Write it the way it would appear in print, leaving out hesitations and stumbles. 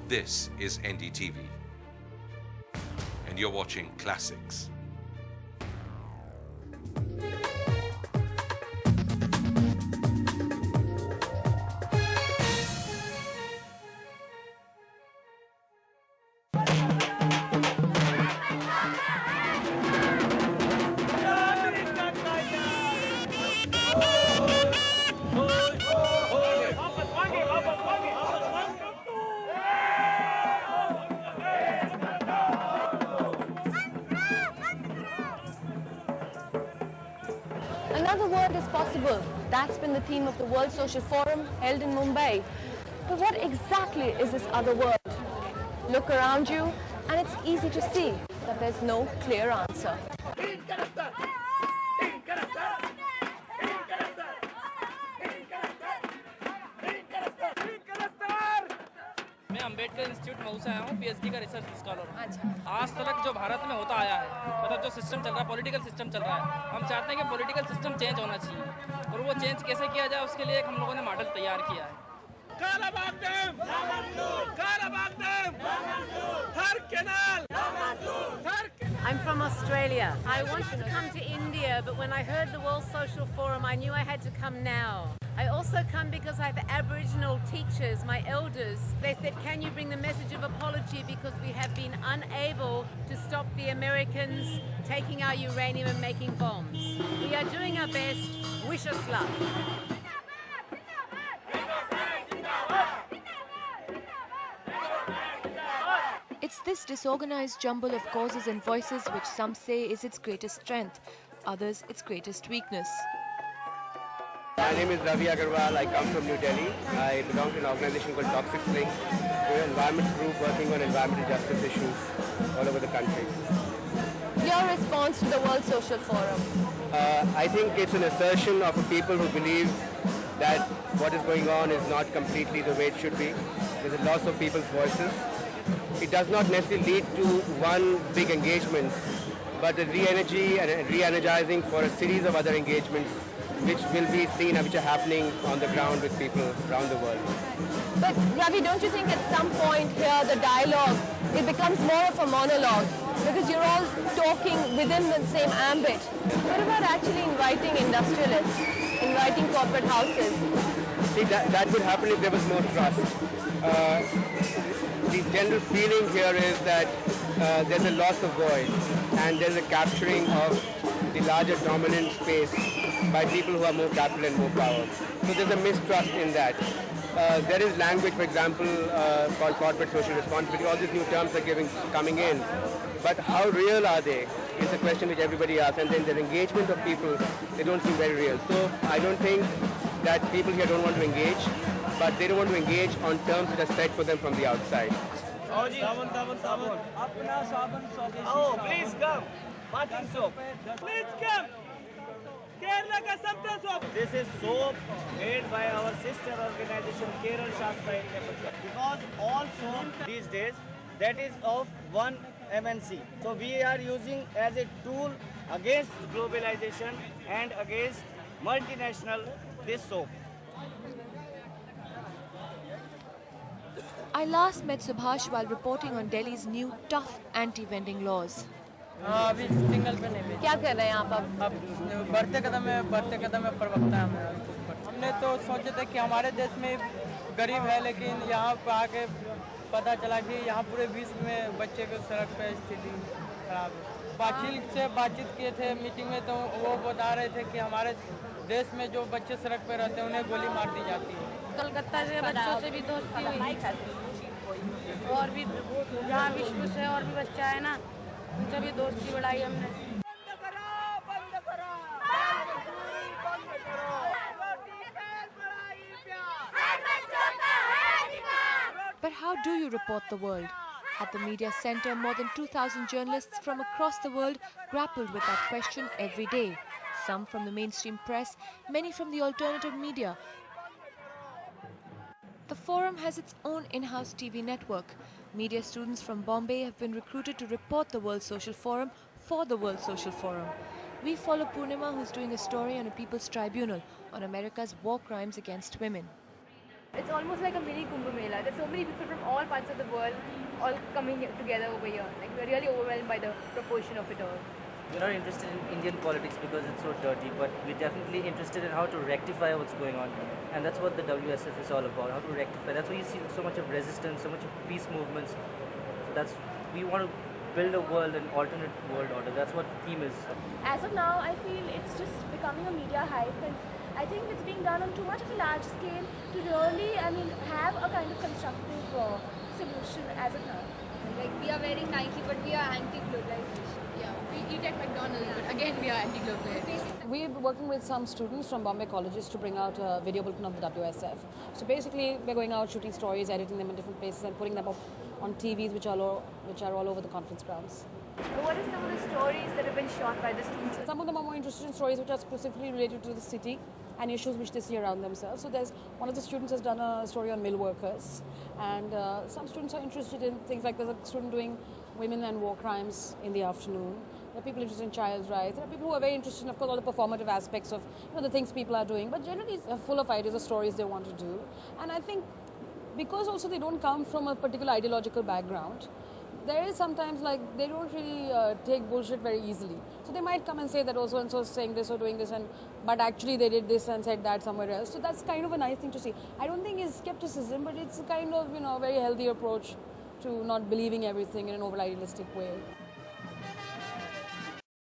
This is NDTV, and you're watching Classics. Another world is possible. That's been the theme of the World Social Forum held in Mumbai. But what exactly is this other world? Look around you and it's easy to see that there's no clear answer. मैं Ambedkar institute Mau से आया हूँ, PhD का research scholar हूँ। आज तक जो भारत में होता आया है, मतलब जो सिस्टम चल रहा है, पॉलिटिकल सिस्टम चल रहा है, हम चाहते हैं कि पॉलिटिकल सिस्टम चेंज होना चाहिए और वो चेंज कैसे किया जाए उसके लिए एक हम लोगों ने मॉडल तैयार किया है। I'm from Australia. I wanted to come to India, but when I heard the World Social Forum, I knew I had to come now. I also come because I have Aboriginal teachers, my elders. They said, can you bring the message of apology because we have been unable to stop the Americans taking our uranium and making bombs. We are doing our best. Wish us luck. It's this disorganized jumble of causes and voices which some say is its greatest strength, others its greatest weakness. My name is Ravi Agarwal. I come from New Delhi. I belong to an organization called Toxic Link. We're an environment group working on environmental justice issues all over the country. Your response to the World Social Forum? I think it's an assertion of a people who believe that what is going on is not completely the way it should be. There's a loss of people's voices. It does not necessarily lead to one big engagement, but the re-energy and re-energizing for a series of other engagements which will be seen and which are happening on the ground with people around the world. But Ravi, don't you think at some point here the dialogue, it becomes more of a monologue because you're all talking within the same ambit? What about actually inviting industrialists, inviting corporate houses? See, that would happen if there was more trust. The general feeling here is that there's a loss of voice and there's a capturing of the larger dominant space by people who have more capital and more power. So there's a mistrust in that. There is language, for example, called corporate social responsibility. All these new terms are coming in. But how real are they is a question which everybody asks. And then the engagement of people, they don't seem very real. So I don't think that people here don't want to engage, but they don't want to engage on terms that are set for them from the outside. Oh, please come. Bathing soap. Please come. This is soap made by our sister organization Kerala Shastra India Parishad. Because all soap these days that is of one MNC. So we are using as a tool against globalization and against multinational this soap. I last met Subhash while reporting on Delhi's new tough anti-vending laws. अभी single पे नहीं क्या कर रहे हैं आप अब? बढ़ते कदम में प्रवक्ता है हमने तो सोचे थे कि हमारे देश में गरीब है, लेकिन यहाँ पे आके पता चला कि यहाँ पूरे विश्व में बच्चे के सड़क पे स्थिति खराब है। बातचीत से बातचीत किए थे मीटिंग में, तो वो बता रहे थे कि हमारे देश में जो बच्चे सड़क पे रहते हैं उन्हें गोली मार दी जाती है। कलकत्ता से बच्चों से भी दोस्ती हुई और भी जहाँ विश्व से और भी बच्चा है ना, उनसे भी दोस्ती बढ़ाई हमने। But how do you report the world? At the media center, more than 2,000 journalists from across the world grappled with that question every day. Some from the mainstream press, many from the alternative media. The forum has its own in-house TV network. Media students from Bombay have been recruited to report the World Social Forum for the World Social Forum. We follow Purnima, who's doing a story on a People's Tribunal on America's war crimes against women. It's almost like a mini Kumbh Mela. There's so many people from all parts of the world all coming together over here. Like we're really overwhelmed by the proportion of it all. We're not interested in Indian politics because it's so dirty, but we're definitely interested in how to rectify what's going on. And that's what the WSF is all about, how to rectify. That's why you see so much of resistance, so much of peace movements. So we want to build a world, an alternate world order. That's what the theme is. As of now, I feel it's just becoming a media hype, and I think it's being done on too much of a large scale to really, have a kind of constructive solution as of now. Like we are wearing Nike, but we are anti-globalization. Yeah, we eat at McDonald's, but again we are anti-globalization. We're working with some students from Bombay colleges to bring out a video bulletin of the WSF. So basically, we're going out shooting stories, editing them in different places, and putting them up on TVs, which are all over the conference grounds. What are some of the stories that have been shot by the students? Some of them are more interested in stories which are specifically related to the city and issues which they see around themselves. So one of the students has done a story on mill workers, and some students are interested in things like there's a student doing women and war crimes in the afternoon. There are people interested in child rights. There are people who are very interested in, of course, all the performative aspects of the things people are doing. But generally, it's full of ideas of stories they want to do. And I think because also they don't come from a particular ideological background, there is sometimes they don't really take bullshit very easily. So they might come and say that also and so is saying this or doing this, but actually they did this and said that somewhere else. So that's kind of a nice thing to see. I don't think it's skepticism, but it's a kind of very healthy approach to not believing everything in an over idealistic way.